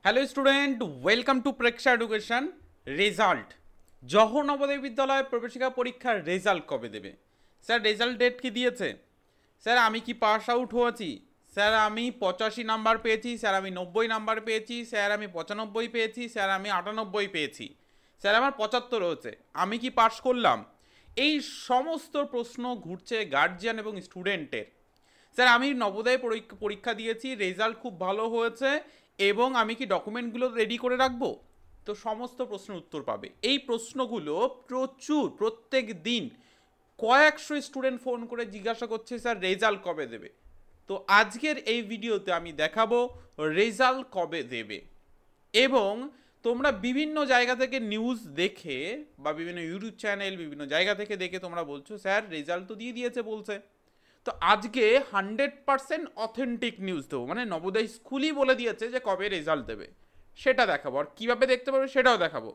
Hello student, welcome to Preksha education. Result Jawahar Navodaya বিদ্যালয় প্রবেশিকা পরীক্ষার রেজাল্ট কবে দেবে? স্যার রেজাল্ট ডেট কি দিয়েছে? স্যার আমি কি পাস আউট হয়েছি? স্যার আমি 85 নাম্বার পেয়েছি, স্যার আমি 90 নাম্বার পেয়েছি, স্যার আমি 95 পেয়েছি, স্যার আমি 98 পেয়েছি, স্যার আমার 75 হয়েছে, আমি কি পাস করলাম? এই সমস্ত প্রশ্ন ঘুরছে গার্জিয়ান এবং স্টুডেন্টের। স্যার আমি নবোদয় পরীক্ষা দিয়েছি, রেজাল্ট খুব ভালো হয়েছে, এবং আমি কি ডকুমেন্টগুলো রেডি করে রাখবো? তো সমস্ত প্রশ্নের উত্তর পাবে। এই প্রশ্নগুলো প্রচুর, প্রত্যেক দিন কয়েকশো স্টুডেন্ট ফোন করে জিজ্ঞাসা করছে স্যার রেজাল্ট কবে দেবে। তো আজকের এই ভিডিওতে আমি দেখাবো রেজাল্ট কবে দেবে। এবং তোমরা বিভিন্ন জায়গা থেকে নিউজ দেখে বা বিভিন্ন ইউটিউব চ্যানেল বিভিন্ন জায়গা থেকে দেখে তোমরা বলছো স্যার রেজাল্ট তো দিয়ে দিয়েছে বলছে। তো আজকে 100% অথেন্টিক নিউজ দেবো, মানে নবোদয় স্কুলই বলে দিয়েছে যে কবে রেজাল্ট দেবে, সেটা দেখাবো। আর কীভাবে দেখতে পারবে সেটাও দেখাবো।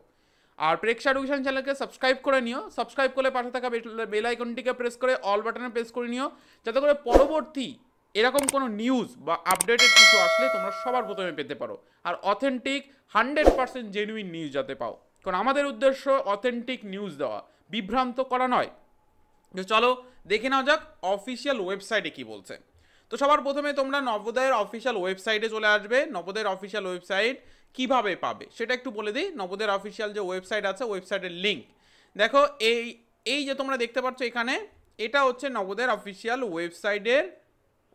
আর প্রেক্ষা এডুকেশন চ্যানেলকে সাবস্ক্রাইব করে নিও, সাবস্ক্রাইব করলে পাশে থাকা বেল আইকনটিকে প্রেস করে অল বাটনে প্রেস করে নিও, যাতে করে পরবর্তী এরকম কোনো নিউজ বা আপডেটেড কিছু আসলে তোমরা সবার প্রথমে পেতে পারো। আর অথেন্টিক 100% জেনুইন নিউজ যাতে পাও, কারণ আমাদের উদ্দেশ্য অথেন্টিক নিউজ দেওয়া, বিভ্রান্ত করা নয়। তো চলো দেখে নাও যাক অফিসিয়াল ওয়েবসাইটে কি বলছে। তো সবার প্রথমে তোমরা নবোদয়ের অফিসিয়াল ওয়েবসাইটে চলে আসবে। নবোদয়ের অফিসিয়াল ওয়েবসাইট কিভাবে পাবে সেটা একটু বলে দিই। নবোদয়ের অফিসিয়াল যে ওয়েবসাইট আছে, ওয়েবসাইটের লিঙ্ক দেখো, এই এই যে তোমরা দেখতে পাচ্ছ এখানে, এটা হচ্ছে নবোদয়ের অফিসিয়াল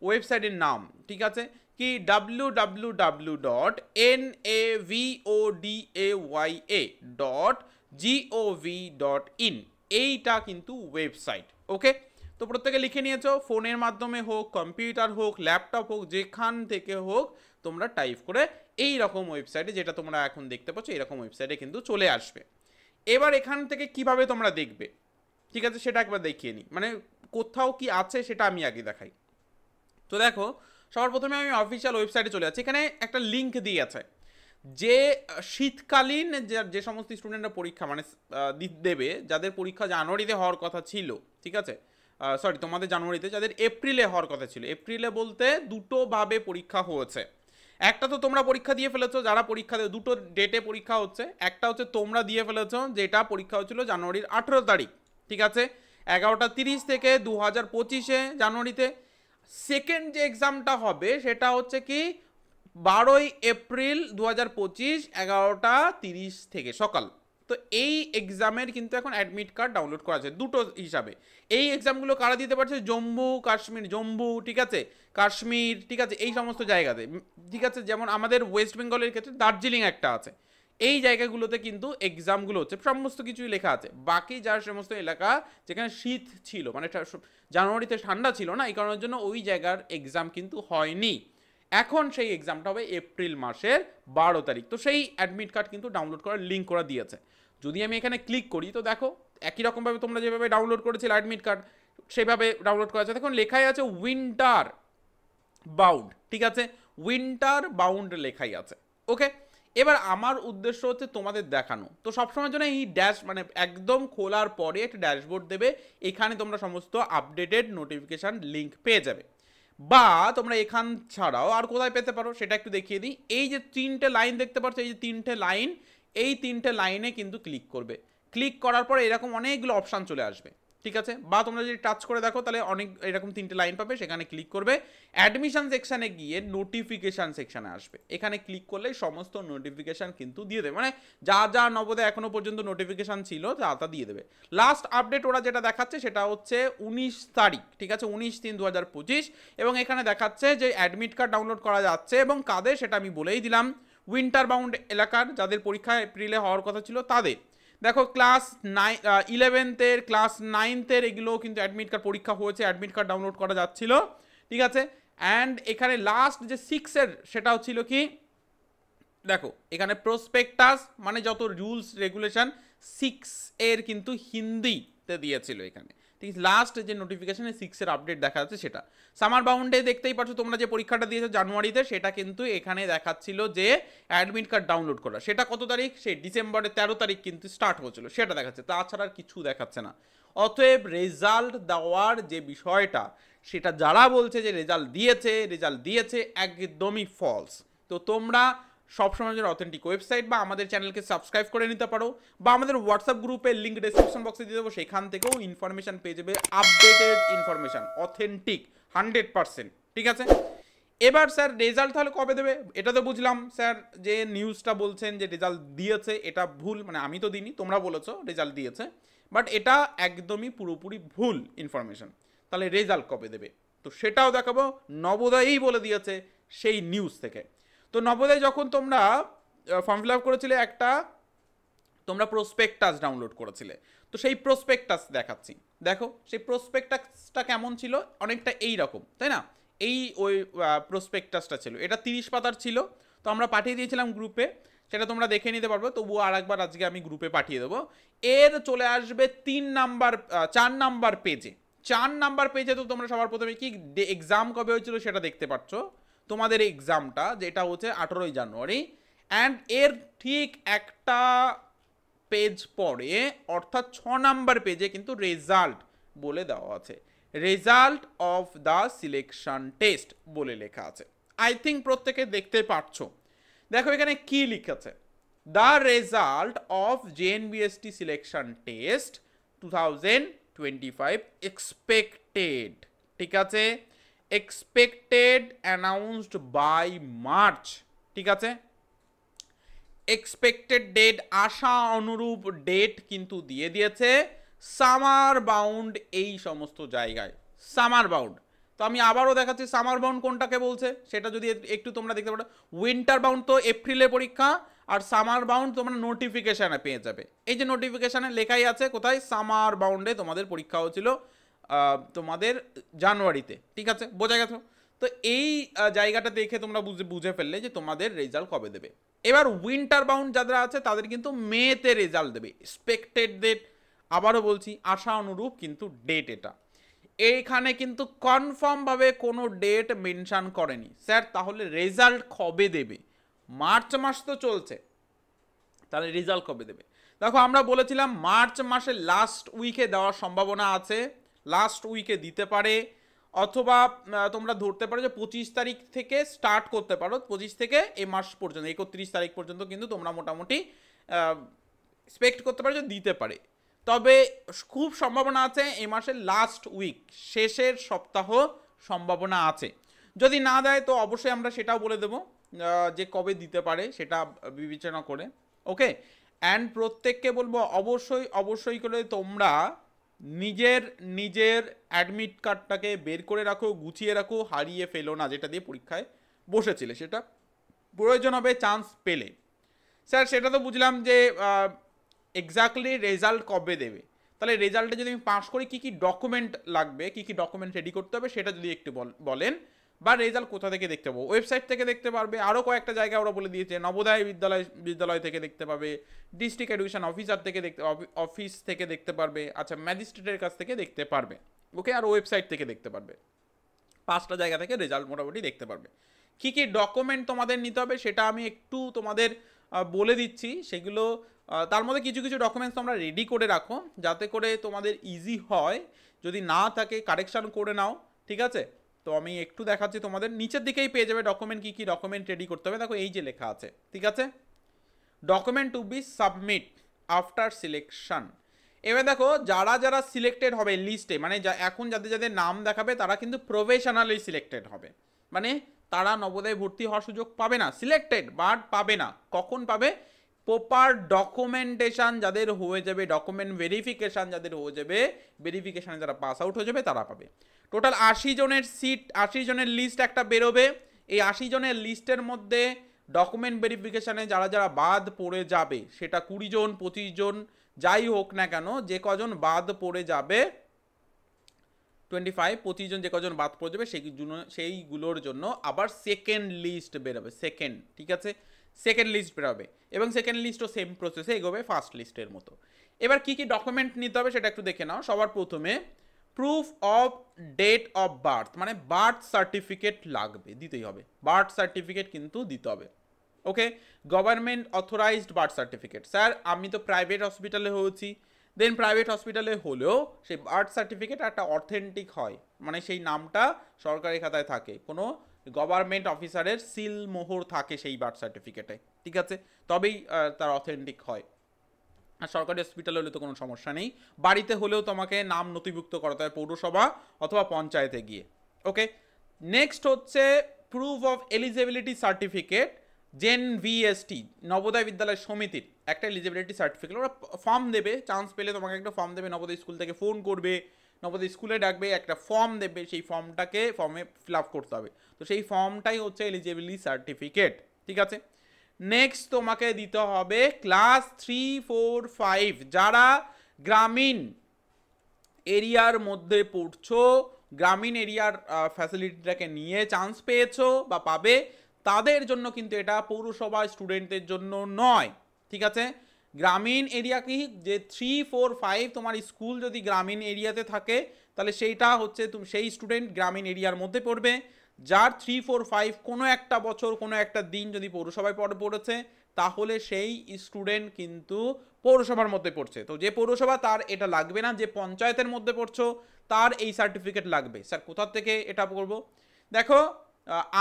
ওয়েবসাইটের নাম, ঠিক আছে? কি www.navoday.gov.in, এইটা কিন্তু ওয়েবসাইট। ওকে, তো প্রত্যেকে লিখে নিয়েছো, ফোনের মাধ্যমে হোক, কম্পিউটার হোক, ল্যাপটপ হোক, যেখান থেকে হোক তোমরা টাইপ করে এই রকম ওয়েবসাইটে, যেটা তোমরা এখন দেখতে পাচ্ছ এরকম ওয়েবসাইটে কিন্তু চলে আসবে। এবার এখান থেকে কিভাবে তোমরা দেখবে, ঠিক আছে, সেটা একবার দেখিয়ে নিই। মানে কোথাও কি আছে সেটা আমি আগে দেখাই। তো দেখো, সবার প্রথমে আমি অফিসিয়াল ওয়েবসাইটে চলে যাচ্ছি। এখানে একটা লিঙ্ক দিয়ে আছে যে শীতকালীন যে সমস্ত স্টুডেন্টরা পরীক্ষা মানে দেবে, যাদের পরীক্ষা জানুয়ারিতে হওয়ার কথা ছিল, ঠিক আছে, সরি তোমাদের জানুয়ারিতে, যাদের এপ্রিলে হওয়ার কথা ছিল, এপ্রিলে বলতে দুটোভাবে পরীক্ষা হয়েছে। একটা তো তোমরা পরীক্ষা দিয়ে ফেলেছো, যারা পরীক্ষা দেবে দুটো ডেটে পরীক্ষা হচ্ছে। একটা হচ্ছে তোমরা দিয়ে ফেলেছো, যেটা পরীক্ষা হচ্ছিল জানুয়ারির 18 তারিখ, ঠিক আছে, 11:30 থেকে 2025 জানুয়ারিতে। সেকেন্ড যে এক্সামটা হবে সেটা হচ্ছে কি 12 এপ্রিল 2025 11:30 থেকে সকাল। তো এই এক্সামের কিন্তু এখন অ্যাডমিট কার্ড ডাউনলোড করা আছে দুটো হিসাবে। এই এক্সামগুলো কারা দিতে পারছে? জম্মু কাশ্মীর, ঠিক আছে, কাশ্মীর, ঠিক আছে, এই সমস্ত জায়গাতে, ঠিক আছে, যেমন আমাদের ওয়েস্ট বেঙ্গলের ক্ষেত্রে দার্জিলিং একটা আছে। এই জায়গাগুলোতে কিন্তু এক্সামগুলো হচ্ছে, সমস্ত কিছুই লেখা আছে। বাকি যার সমস্ত এলাকা যেখানে শীত ছিল, মানে জানুয়ারিতে ঠান্ডা ছিল না, এই কারণের জন্য ওই জায়গার এক্সাম কিন্তু হয়নি। এখন সেই এক্সামটা হবে এপ্রিল মাসের 12 তারিখ। তো সেই অ্যাডমিট কার্ড কিন্তু ডাউনলোড করার লিঙ্ক করা দিয়েছে। যদি আমি এখানে ক্লিক করি তো দেখো একই রকমভাবে তোমরা যেভাবে ডাউনলোড করেছিলে অ্যাডমিট কার্ড, সেভাবে ডাউনলোড করা আছে। দেখুন লেখাই আছে উইন্টার বাউন্ড, ঠিক আছে, উইন্টার বাউন্ড লেখাই আছে। ওকে, এবার আমার উদ্দেশ্য হচ্ছে তোমাদের দেখানো। তো সবসময়ের জন্য এই ড্যাশ মানে একদম খোলার পরে একটা ড্যাশবোর্ড দেবে, এখানে তোমরা সমস্ত আপডেটেড নোটিফিকেশান লিঙ্ক পেয়ে যাবে। বা তোমরা এখান ছাড়াও আর কোথায় পেতে পারো সেটা একটু দেখিয়ে দিই। এই যে 3টে লাইন দেখতে পাচ্ছ, এই যে 3টে লাইন, এই 3টে লাইনে কিন্তু ক্লিক করবে। ক্লিক করার পরে এরকম অনেকগুলো অপশান চলে আসবে, ঠিক আছে। বা তোমরা যদি টাচ করে দেখো তাহলে অনেক এরকম 3টে লাইন পাবে, সেখানে ক্লিক করবে। অ্যাডমিশন সেকশানে গিয়ে নোটিফিকেশান সেকশানে আসবে, এখানে ক্লিক করলে সমস্ত নোটিফিকেশান কিন্তু দিয়ে দেবে, মানে যা যা নবোদয় এখনো পর্যন্ত নোটিফিকেশান ছিল তা দিয়ে দেবে। লাস্ট আপডেট ওরা যেটা দেখাচ্ছে সেটা হচ্ছে 19 তারিখ, ঠিক আছে, 19/3/2025, এবং এখানে দেখাচ্ছে যে অ্যাডমিট কার্ড ডাউনলোড করা যাচ্ছে, এবং কাদের সেটা আমি বলেই দিলাম, উইন্টার বাউন্ড এলাকার যাদের পরীক্ষা এপ্রিলে হওয়ার কথা ছিল তাদের। দেখো ক্লাস 11-এর, ক্লাস 9-এর এগুলোও কিন্তু অ্যাডমিট কার্ড পরীক্ষা হয়েছে, অ্যাডমিট কার্ড ডাউনলোড করা যাচ্ছিল, ঠিক আছে। অ্যান্ড এখানে লাস্ট যে 6-এর সেটাও ছিল কি, দেখো এখানে প্রসপেক্টাস মানে যত রুলস রেগুলেশন 6-এর কিন্তু হিন্দিতে দিয়েছিল এখানে, ঠিক আছে। লাস্ট যে নোটিফিকেশনে 6-এর আপডেট দেখা যাচ্ছে সেটা। সামার বাউন্ডে দেখতেই পাচ্ছ তোমরা যে পরীক্ষাটা দিয়েছো জানুয়ারিতে, সেটা কিন্তু এখানে দেখাচ্ছিল যে অ্যাডমিট কার্ড ডাউনলোড করা, সেটা কত তারিখ, সেই ডিসেম্বরের 13 তারিখ কিন্তু স্টার্ট হয়েছিল, সেটা দেখাচ্ছে, তাছাড়া আর কিছু দেখাচ্ছে না। অতএব রেজাল্ট দেওয়ার যে বিষয়টা, সেটা যারা বলছে যে রেজাল্ট দিয়েছে একদমই ফলস। তো তোমরা সবসময় জন্য অথেন্টিক ওয়েবসাইট বা আমাদের চ্যানেলকে সাবস্ক্রাইব করে নিতে পারো, বা আমাদের হোয়াটসঅ্যাপ গ্রুপের লিঙ্ক ডেসক্রিপশন বক্সে দিয়ে দেবো, সেখান থেকেও ইনফরমেশান পেয়ে যাবে, আপডেটেড ইনফরমেশান, অথেন্টিক 100%। ঠিক আছে, এবার স্যার রেজাল্ট তাহলে কবে দেবে? এটা তো বুঝলাম স্যার যে নিউজটা বলছেন যে রেজাল্ট দিয়েছে, এটা ভুল, মানে আমি তো দিইনি, তোমরা বলেছো রেজাল্ট দিয়েছে, বাট এটা একদমই পুরোপুরি ভুল ইনফরমেশন। তাহলে রেজাল্ট কবে দেবে তো সেটাও দেখাবো, নবোদয়ই বলে দিয়েছে সেই নিউজ থেকে। তো নবোদয় যখন তোমরা ফর্ম ফিল আপ করেছিলে, একটা তোমরা প্রসপেক্টাস ডাউনলোড করেছিলে, তো সেই প্রসপেক্টাস দেখাচ্ছি, দেখো সেই প্রসপেক্টাসটা কেমন ছিল, অনেকটা এই রকম, তাই না? এই ওই প্রসপেক্টাসটা ছিল, এটা 30 পাতার ছিল, তো আমরা পাঠিয়ে দিয়েছিলাম গ্রুপে, সেটা তোমরা দেখে নিতে পারবে, তবুও আর একবার আজকে আমি গ্রুপে পাঠিয়ে দেবো। এর চলে আসবে 4 নাম্বার পেজে। 4 নাম্বার পেজে তো তোমরা সবার প্রথমে কি এক্সাম কবে হয়েছিল সেটা দেখতে পাচ্ছ, তোমাদের এক্সামটা যেটা হচ্ছে 18ই জানুয়ারি, অ্যান্ড এর ঠিক একটা পেজ পরে অর্থাৎ 6 নাম্বার পেজে কিন্তু রেজাল্ট বলে দেওয়া আছে, result of the selection test বলে লেখা আছে। আই থিঙ্ক প্রত্যেকে দেখতে পাচ্ছ, দেখো এখানে কি লিখেছে, the result of JNBST selection test 2025 expected, ঠিক আছে, এক্সপেক্টেড অ্যানাউন্সড বাই মার্চ, ঠিক আছে, এক্সপেক্টেড ডেট আশা অনুরূপ ডেট কিন্তু দিয়ে দিয়েছে, সামার বাউন্ড এই সমস্ত জায়গায়, সামার বাউন্ড। তো আমি আবারও দেখাচ্ছি সামার বাউন্ড কোনটাকে বলছে সেটা যদি একটু তোমরা দেখতে পারো, উইন্টার বাউন্ড তো এপ্রিলে পরীক্ষা, আর সামার বাউন্ড তোমরা নোটিফিকেশানে পেয়ে যাবে, এই যে নোটিফিকেশানে লেখাই আছে কোথায়, সামার বাউন্ডে তোমাদের পরীক্ষা হচ্ছিল তোমাদের জানুয়ারিতে, ঠিক আছে, বোঝা গেছে? তো এই জায়গাটা দেখে তোমরা বুঝে ফেললে যে তোমাদের রেজাল্ট কবে দেবে। এবার উইন্টার বাউন্ড যারা আছে তাদের কিন্তু মেতে রেজাল্ট দেবে, এক্সপেক্টেড ডেট, আবারও বলছি আশা অনুরূপ কিন্তু ডেট, এটা এইখানে কিন্তু কনফার্মভাবে কোনো ডেট মেনশন করেনি স্যার। তাহলে রেজাল্ট কবে দেবে? মার্চ মাস তো চলছে, তাহলে রেজাল্ট কবে দেবে? দেখো আমরা বলেছিলাম মার্চ মাসের লাস্ট উইকে দেওয়ার সম্ভাবনা আছে, লাস্ট উইকে দিতে পারে, অথবা তোমরা ধরতে পারো যে 25 তারিখ থেকে স্টার্ট করতে পারো, 25 থেকে এই মাস পর্যন্ত 31 তারিখ পর্যন্ত কিন্তু তোমরা মোটামুটি এক্সপেক্ট করতে পারো যে দিতে পারে। তবে খুব সম্ভাবনা আছে এই মাসের লাস্ট উইক, শেষের সপ্তাহ সম্ভাবনা আছে। যদি না দেয় তো অবশ্যই আমরা সেটাও বলে দেবো যে কবে দিতে পারে সেটা বিবেচনা করে, ওকে। অ্যান্ড প্রত্যেককে বলবো অবশ্যই করে তোমরা নিজের অ্যাডমিট কার্ডটাকে বের করে রাখো, গুছিয়ে রাখো, হারিয়ে ফেলো না, যেটা দিয়ে পরীক্ষায় বসেছিলে, সেটা প্রয়োজন হবে চান্স পেলে। স্যার সেটা তো বুঝলাম যে এক্স্যাক্টলি রেজাল্ট কবে দেবে, তাহলে রেজাল্টে যদি আমি পাস করি কী কী ডকুমেন্ট লাগবে, কী কী ডকুমেন্ট রেডি করতে হবে সেটা যদি একটু বলেন, বা রেজাল্ট কোথা থেকে দেখতে পাবো? ওয়েবসাইট থেকে দেখতে পারবে, আরও কয়েকটা জায়গায় ওরা বলে দিয়েছে, নবোদয় বিদ্যালয় থেকে দেখতে পাবে, ডিস্ট্রিক্ট এডুকেশন অফিসার থেকে অফিস থেকে দেখতে পারবে, আচ্ছা ম্যাজিস্ট্রেটের কাছ থেকে দেখতে পারবে, ওকে, আর ওয়েবসাইট থেকে দেখতে পারবে, 5টা জায়গা থেকে রেজাল্ট মোটামুটি দেখতে পারবে। কী কী ডকুমেন্ট তোমাদের নিতে হবে সেটা আমি একটু তোমাদের বলে দিচ্ছি, সেগুলো তার মধ্যে কিছু কিছু ডকুমেন্টস তোমরা রেডি করে রাখো যাতে করে তোমাদের ইজি হয়, যদি না থাকে কারেকশান করে নাও, ঠিক আছে। তো আমি একটু দেখাচ্ছি তোমাদের, নিচের দিকেই পেয়ে যাবে ডকুমেন্ট, কী কী ডকুমেন্ট রেডি করতে হবে, দেখো এই যে লেখা আছে, ঠিক আছে, document to be submit after selection. এবার দেখো যারা সিলেক্টেড হবে লিস্টে, মানে এখন যাদের নাম দেখাবে তারা কিন্তু প্রফেশনালি সিলেক্টেড হবে, মানে তারা নবোদয়ে ভর্তি হওয়ার সুযোগ পাবে না, সিলেক্টেড বাট পাবে না। কখন পাবে? প্রপার ডকুমেন্টেশন যাদের হয়ে যাবে, ডকুমেন্ট ভেরিফিকেশান যাদের হয়ে যাবে, ভেরিফিকেশানে যারা পাস আউট হয়ে যাবে তারা পাবে। টোটাল 80 জনের সিট, 80 জনের লিস্ট একটা বেরোবে, এই 80 জনের লিস্টের মধ্যে ডকুমেন্ট ভেরিফিকেশানে যারা বাদ পড়ে যাবে, সেটা 20 জন 25 জন যাই হোক না কেন, যে কজন বাদ পড়ে যাবে 25 জন যে কজন বাদ পড়ে যাবে সেইগুলোর জন্য আবার সেকেন্ড লিস্ট বেরোবে, সেকেন্ড, ঠিক আছে, সেকেন্ড লিস্ট বেরোবে, এবং সেকেন্ড লিস্টও সেম প্রসেসে এগোবে ফার্স্ট লিস্টের মতো। এবার কি কি ডকুমেন্ট নিতে হবে সেটা একটু দেখে নাও। সবার প্রথমে proof of date of birth, মানে বার্থ সার্টিফিকেট লাগবে, দিতেই হবে, বার্থ সার্টিফিকেট কিন্তু দিতে হবে, okay. Government authorized birth certificate, sir আমি তো প্রাইভেট হসপিটালে হয়েছি, দেন প্রাইভেট হসপিটালে হলেও সেই বার্থ সার্টিফিকেট একটা অথেন্টিক হয়, মানে সেই নামটা সরকারি খাতায় থাকে, কোনো গভর্নমেন্ট অফিসারের সিল মোহর থাকে সেই বার্থ সার্টিফিকেটে, ঠিক আছে, তবেই তার অথেন্টিক হয়। আর সরকারি হসপিটাল হলে তো কোনো সমস্যা নেই, বাড়িতে হলেও তোমাকে নাম নথিভুক্ত করাতে হয় পৌরসভা অথবা পঞ্চায়েতে গিয়ে। ওকে, নেক্সট হচ্ছে proof of eligibility certificate, JN VST, Navodaya Vidyalaya সমিতির একটা এলিজিবিলিটি সার্টিফিকেট। ওরা ফর্ম দেবে, চান্স পেলে তোমাকে একটা ফর্ম দেবে, নবোদয় স্কুল থেকে ফোন করবে, নবোদয় স্কুলে ডাকবে, একটা ফর্ম দেবে, সেই ফর্মে ফিল আপ করতে হবে। তো সেই ফর্মটাই হচ্ছে এলিজিবিলিটি সার্টিফিকেট, ঠিক আছে। নেক্সট তোমাকে দিতে হবে ক্লাস 3, 4, 5 যারা গ্রামীণ এরিয়ার মধ্যে পড়ছো, গ্রামীণ এরিয়ার ফ্যাসিলিটিটাকে নিয়ে চান্স পেয়েছো বা পাবে, তাদের জন্য কিন্তু এটা পৌরসভা স্টুডেন্টদের জন্য নয়, ঠিক আছে। গ্রামীণ এরিয়া কি, যে 3, 4, 5 তোমার স্কুল যদি গ্রামীণ এরিয়াতে থাকে তাহলে সেইটা হচ্ছে তুমি সেই স্টুডেন্ট গ্রামীণ এরিয়ার মধ্যে পড়বে। যার 3, 4, 5 কোনো একটা বছর কোনো একটা দিন যদি পৌরসভায় পড়েছে তাহলে সেই স্টুডেন্ট কিন্তু পৌরসভার মধ্যে পড়ছে। তো যে পৌরসভা তার এটা লাগবে না, যে পঞ্চায়েতের মধ্যে পড়ছো তার এই সার্টিফিকেট লাগবে। স্যার কোথা থেকে এটা করবো? দেখো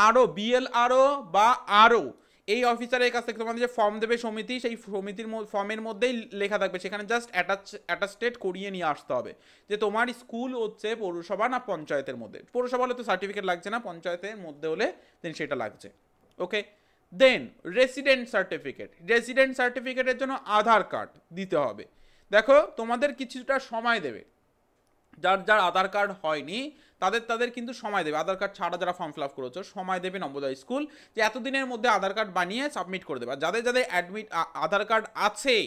আরও বিএলআরও বা আরও এই অফিসারের কাছ থেকে তোমাদের যে ফর্ম দেবে সমিতি, সেই সমিতির ফর্মের মধ্যেই লেখা থাকবে, সেখানে জাস্ট অ্যাটাস্টেড করিয়ে নিয়ে আসতে হবে যে তোমার স্কুল হচ্ছে পৌরসভা না পঞ্চায়েতের মধ্যে। পৌরসভা হলে তো সার্টিফিকেট লাগছে না, পঞ্চায়েতের মধ্যে হলে দেন সেটা লাগছে। ওকে, দেন রেসিডেন্ট সার্টিফিকেট, রেসিডেন্ট সার্টিফিকেটের জন্য আধার কার্ড দিতে হবে। দেখো তোমাদের কিছুটা সময় দেবে, যার যার আধার কার্ড হয়নি তাদের কিন্তু সময় দেবে, আধার কার্ড ছাড়া যারা ফর্ম ফিল আপ করেছো সময় দেবে নবোদয় স্কুল, যে এতদিনের মধ্যে আধার কার্ড বানিয়ে সাবমিট করে দেবে। আর যাদের যাদের আধার কার্ড আছে,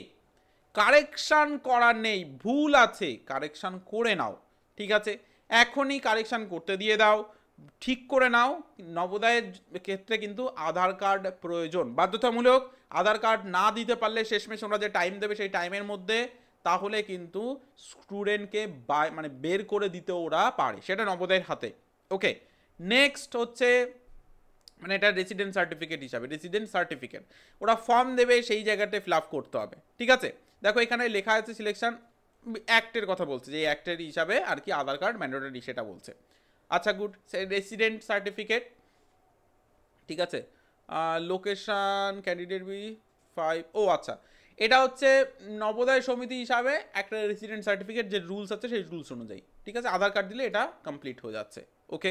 কারেকশান করার নেই, ভুল আছে কারেকশান করে নাও, ঠিক আছে, এখনই কারেকশান করতে দিয়ে দাও, ঠিক করে নাও। নবোদয়ের ক্ষেত্রে কিন্তু আধার কার্ড প্রয়োজন, বাধ্যতামূলক। আধার কার্ড না দিতে পারলে শেষমেশ ওরা যে টাইম দেবে সেই টাইমের মধ্যে তাহলে কিন্তু স্টুডেন্টকে মানে বের করে দিতে ওরা পারে, সেটা নবোদয়ের হাতে। ওকে, নেক্সট হচ্ছে মানে এটা রেসিডেন্ট সার্টিফিকেট হিসাবে, রেসিডেন্ট সার্টিফিকেট ওরা ফর্ম দেবে, সেই জায়গাতে ফিল আপ করতে হবে, ঠিক আছে। দেখো এখানে লেখা আছে সিলেকশন অ্যাক্টের কথা বলছে, যে অ্যাক্টের হিসাবে আর কি আধার কার্ড ম্যান্ডেটরি সেটা বলছে। আচ্ছা গুড, রেসিডেন্ট সার্টিফিকেট, ঠিক আছে। লোকেশন ক্যান্ডিডেট বি 5, ও আচ্ছা, এটা হচ্ছে নবোদয় সমিতি হিসাবে একটা রেসিডেন্ট সার্টিফিকেট, যে রুলস আছে সেই রুলস অনুযায়ী, ঠিক আছে। আধার কার্ড দিলে এটা কমপ্লিট হয়ে যাচ্ছে। ওকে,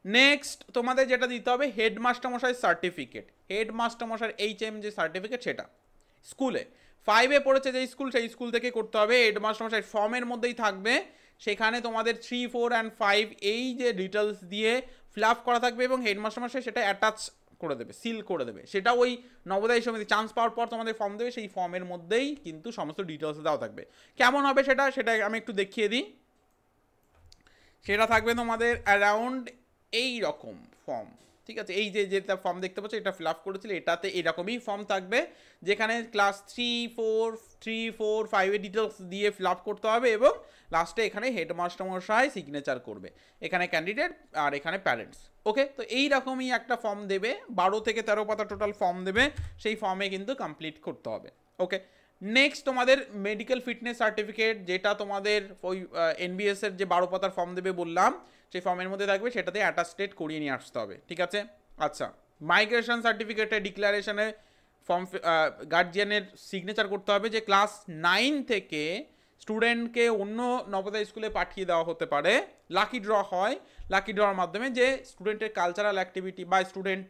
নেক্সট তোমাদের যেটা দিতে হবে হেডমাস্টার মশাই সার্টিফিকেট, হেডমাস্টার মশাই HM যে সার্টিফিকেট সেটা স্কুলে 5-এ পড়েছে যে স্কুল, সেই স্কুল থেকে করতে হবে। হেডমাস্টার মশাই ফর্মের মধ্যেই থাকবে, সেখানে তোমাদের 3, 4 and 5 এই যে ডিটেলস দিয়ে ফিল আপ করা থাকবে এবং হেডমাস্টার মশাই সেটা অ্যাটাচ করে দেবে, সিল করে দেবে, সেটা ওই নবোদয় সমিতি চান্স পাওয়ার পর তোমাদের ফর্ম দেবে, সেই ফর্মের মধ্যেই কিন্তু সমস্ত ডিটেলস দেওয়া থাকবে। কেমন হবে সেটা আমি একটু দেখিয়ে দিই। সেটা থাকবে তোমাদের অ্যারাউন্ড এই রকম ফর্ম, ঠিক আছে। এই যে যেটা ফর্ম দেখতে পাচ্ছ এটা ফিল আপ করেছিল, এটাতে এরকমই ফর্ম থাকবে, যেখানে ক্লাস 3, 4, 5 এর ডিটেলস দিয়ে ফিল আপ করতে হবে এবং লাস্টে এখানে হেডমাস্টার মশাই সিগনেচার করবে, এখানে ক্যান্ডিডেট আর এখানে প্যারেন্টস। ওকে, তো এইরকমই একটা ফর্ম দেবে, 12 থেকে 13 পাতা টোটাল ফর্ম দেবে, সেই ফর্মে কিন্তু কমপ্লিট করতে হবে। ওকে, নেক্সট তোমাদের মেডিকেল ফিটনেস সার্টিফিকেট, যেটা তোমাদের ওই NBS এর যে 12 পাতার ফর্ম দেবে বললাম, সেই ফর্মের মধ্যে থাকবে, সেটাতে অ্যাটাস্টেড করিয়ে নিয়ে আসতে হবে, ঠিক আছে। আচ্ছা, মাইগ্রেশন সার্টিফিকেটে ডিক্লারেশনে ফর্ম গার্জিয়ানের সিগনেচার করতে হবে, যে ক্লাস 9 থেকে স্টুডেন্টকে অন্য নবোদয় স্কুলে পাঠিয়ে দেওয়া হতে পারে, লাকি ড্র হয়, লাকি ড্রর মাধ্যমে যে স্টুডেন্টের কালচারাল অ্যাক্টিভিটি বা স্টুডেন্ট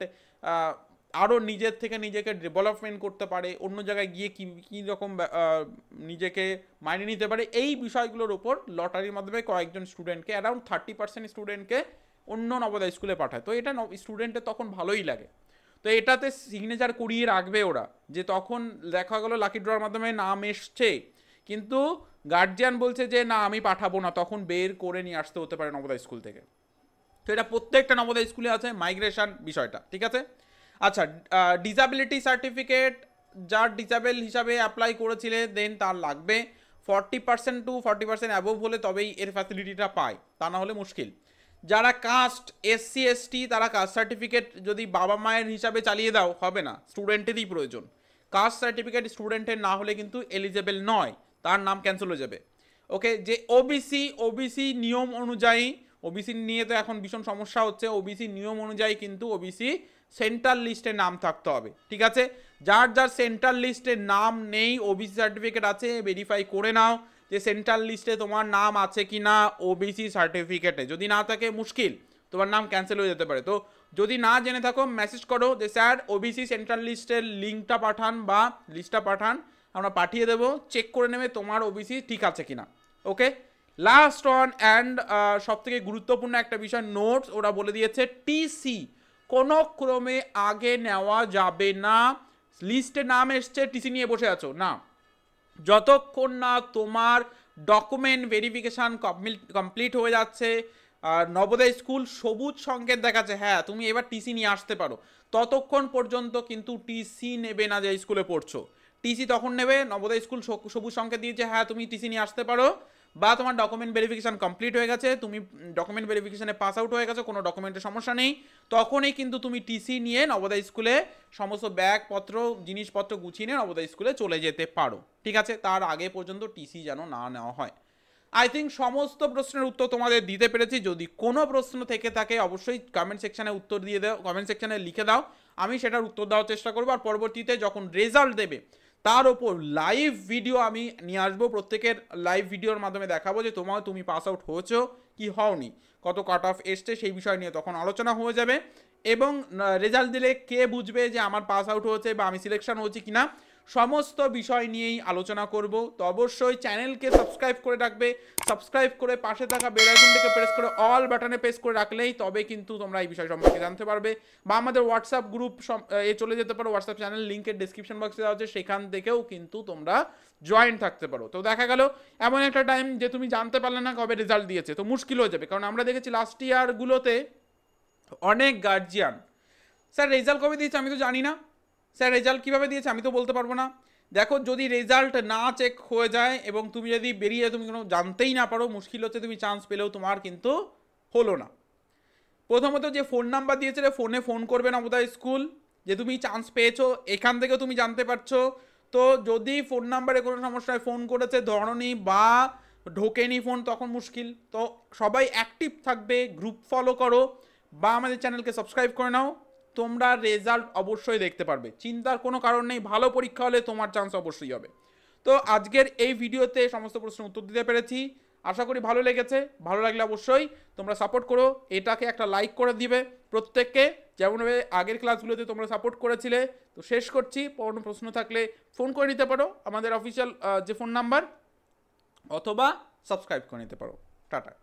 আরও নিজের থেকে নিজেকে ডেভেলপমেন্ট করতে পারে, অন্য জায়গায় গিয়ে কী রকম নিজেকে মাইনে নিতে পারে, এই বিষয়গুলোর উপর লটারির মাধ্যমে কয়েকজন স্টুডেন্টকে অ্যারাউন্ড 30% স্টুডেন্টকে অন্য নবোদয় স্কুলে পাঠায়। তো এটা স্টুডেন্টের তখন ভালোই লাগে, তো এটাতে সিগনেচার করিয়ে রাখবে ওরা, যে তখন দেখা গেলো লাকি ড্রর মাধ্যমে নাম এসছে কিন্তু গার্জিয়ান বলছে যে না আমি পাঠাবো না, তখন বের করে নিয়ে আসতে হতে পারে নবোদয় স্কুল থেকে। তো এটা প্রত্যেকটা নবোদয় স্কুলে আছে মাইগ্রেশন বিষয়টা, ঠিক আছে। আচ্ছা, ডিসাবিলিটি সার্টিফিকেট, যার ডিসেবল হিসাবে অ্যাপ্লাই করেছিলে দেন তার লাগবে 40% to 40% অ্যাবোভ হলে তবেই এর ফ্যাসিলিটিটা পায়, তা না হলে মুশকিল। যারা কাস্ট SC ST তারা কাস্ট সার্টিফিকেট যদি বাবা মায়ের হিসাবে চালিয়ে দাও হবে না, স্টুডেন্টেরই প্রয়োজন। কাস্ট সার্টিফিকেট স্টুডেন্টের না হলে কিন্তু এলিজেবল নয়, তার নাম ক্যান্সেল হয়ে যাবে। ওকে, যে ওবিসি নিয়ম অনুযায়ী ওবিসি নিয়ে তো এখন ভীষণ সমস্যা হচ্ছে, ওবিসি নিয়ম অনুযায়ী কিন্তু ওবিসি সেন্ট্রাল লিস্টে নাম থাকতে হবে, ঠিক আছে? যার যার সেন্ট্রাল লিস্টে নাম নেই, ওবিসি সার্টিফিকেট আছে, ভেরিফাই করে নাও যে সেন্ট্রাল লিস্টে তোমার নাম আছে কি না ওবিসি সার্টিফিকেটে। যদি না থাকে মুশকিল, তোমার নাম ক্যান্সেল হয়ে যেতে পারে। তো যদি না জেনে থাকো মেসেজ করো যে স্যার ওবিসি সেন্ট্রাল লিস্টের লিঙ্কটা পাঠান বা লিস্টটা পাঠান, আমরা পাঠিয়ে দেবো, চেক করে নেবে তোমার ওবিসি ঠিক আছে কিনা। ওকে, লাস্ট ওয়ান অ্যান্ড সবথেকে গুরুত্বপূর্ণ একটা বিষয়, নোটস ওরা বলে দিয়েছে টিসি কোনো ক্রমে আগে নেওয়া যাবে না। লিস্টে নাম এসছে, টিসি নিয়ে বসে আছো না, যতক্ষণ না তোমার ডকুমেন্ট ভেরিফিকেশান কমপ্লিট হয়ে যাচ্ছে, নবোদয় স্কুল সবুজ সংকেত দেখাচ্ছে হ্যাঁ তুমি এবার টিসি নিয়ে আসতে পারো, ততক্ষণ পর্যন্ত কিন্তু টিসি নেবে না যে স্কুলে পড়ছো। টিসি তখন নেবে নবোদয় স্কুল সবুজ সংকেত দিয়েছে হ্যাঁ তুমি টিসি নিয়ে আসতে পারো, বা তোমার ডকুমেন্ট ভেরিফিকেশান কমপ্লিট হয়ে গেছে, তুমি ডকুমেন্ট ভেরিফিকেশানে পাস আউট হয়ে গেছে, কোনো ডকুমেন্টের সমস্যা নেই, তখনই কিন্তু তুমি টিসি নিয়ে নবোদয় স্কুলে সমস্ত ব্যাগপত্র জিনিসপত্র গুছিয়ে নিয়ে নবোদয় স্কুলে চলে যেতে পারো, ঠিক আছে? তার আগে পর্যন্ত টিসি যেন না নেওয়া হয়। আই থিঙ্ক সমস্ত প্রশ্নের উত্তর তোমাদের দিতে পেরেছি। যদি কোনো প্রশ্ন থেকে থাকে অবশ্যই কমেন্ট সেকশানে উত্তর দিয়ে দাও, কমেন্ট সেকশানে লিখে দাও, আমি সেটার উত্তর দেওয়ার চেষ্টা করবো। আর পরবর্তীতে যখন রেজাল্ট দেবে তার ওপর লাইভ ভিডিও আমি নিয়ে আসবো, প্রত্যেকের লাইভ ভিডিওর মাধ্যমে দেখাবো যে তুমি পাস আউট হয়েছো কি হওনি, কত কাট অফ এসছে সেই বিষয় নিয়ে তখন আলোচনা হয়ে যাবে। এবং রেজাল্ট দিলে কে বুঝবে যে আমার পাস আউট হয়েছে বা আমি সিলেকশন হয়েছি কিনা, সমস্ত বিষয় নিয়েই আলোচনা করব। তো অবশ্যই চ্যানেলকে সাবস্ক্রাইব করে রাখবে, সাবস্ক্রাইব করে পাশে থাকা বেল আইকনটাকে প্রেস করে অল বাটনে প্রেস করে রাখলেই তবে কিন্তু তোমরা এই বিষয় সম্পর্কে জানতে পারবে। বা আমাদের হোয়াটসঅ্যাপ গ্রুপ এ চলে যেতে পারো, হোয়াটসঅ্যাপ চ্যানেল লিঙ্কের ডেসক্রিপশন বক্সে দেওয়া আছে, সেখান থেকেও কিন্তু তোমরা জয়েন থাকতে পারো। তো দেখা গেল এমন একটা টাইম যে তুমি জানতে পারলে না কবে রেজাল্ট দিয়েছে, তো মুশকিল হয়ে যাবে। কারণ আমরা দেখেছি লাস্ট ইয়ারগুলোতে অনেক গার্জিয়ান স্যার রেজাল্ট কবে দিয়েছে আমি তো জানি না, স্যার রেজাল্ট কীভাবে দিয়েছে আমি তো বলতে পারবো না। দেখো যদি রেজাল্ট না চেক হয়ে যায় এবং তুমি যদি বেরিয়ে তুমি কোনো জানতেই না পারো, মুশকিল হচ্ছে, তুমি চান্স পেলেও তোমার কিন্তু হলো না। প্রথমত যে ফোন নাম্বার দিয়েছিলে ফোনে ফোন করবে নবোদয় স্কুল, যে তুমি চান্স পেয়েছো এখান থেকেও তুমি জানতে পারছো। তো যদি ফোন নাম্বারে কোনো সমস্যায় ফোন করেছে ধরনি বা ঢোকেনি ফোন তখন মুশকিল। তো সবাই অ্যাক্টিভ থাকবে, গ্রুপ ফলো করো বা আমাদের চ্যানেলকে সাবস্ক্রাইব করে নাও, তোমরা রেজাল্ট অবশ্যই দেখতে পারবে, চিন্তার কোনো কারণ নেই। ভালো পরীক্ষা হলে তোমার চান্স অবশ্যই হবে। তো আজকের এই ভিডিওতে সমস্ত প্রশ্নের উত্তর দিতে পেরেছি, আশা করি ভালো লেগেছে। ভালো লাগলে অবশ্যই তোমরা সাপোর্ট করো, এটাকে একটা লাইক করে দিবে প্রত্যেককে, যেমনভাবে আগের ক্লাসগুলোতে তোমরা সাপোর্ট করেছিলে। তো শেষ করছি, কোনো প্রশ্ন থাকলে ফোন করে নিতে পারো আমাদের অফিসিয়াল যে ফোন নাম্বার, অথবা সাবস্ক্রাইব করে নিতে পারো। টাটা।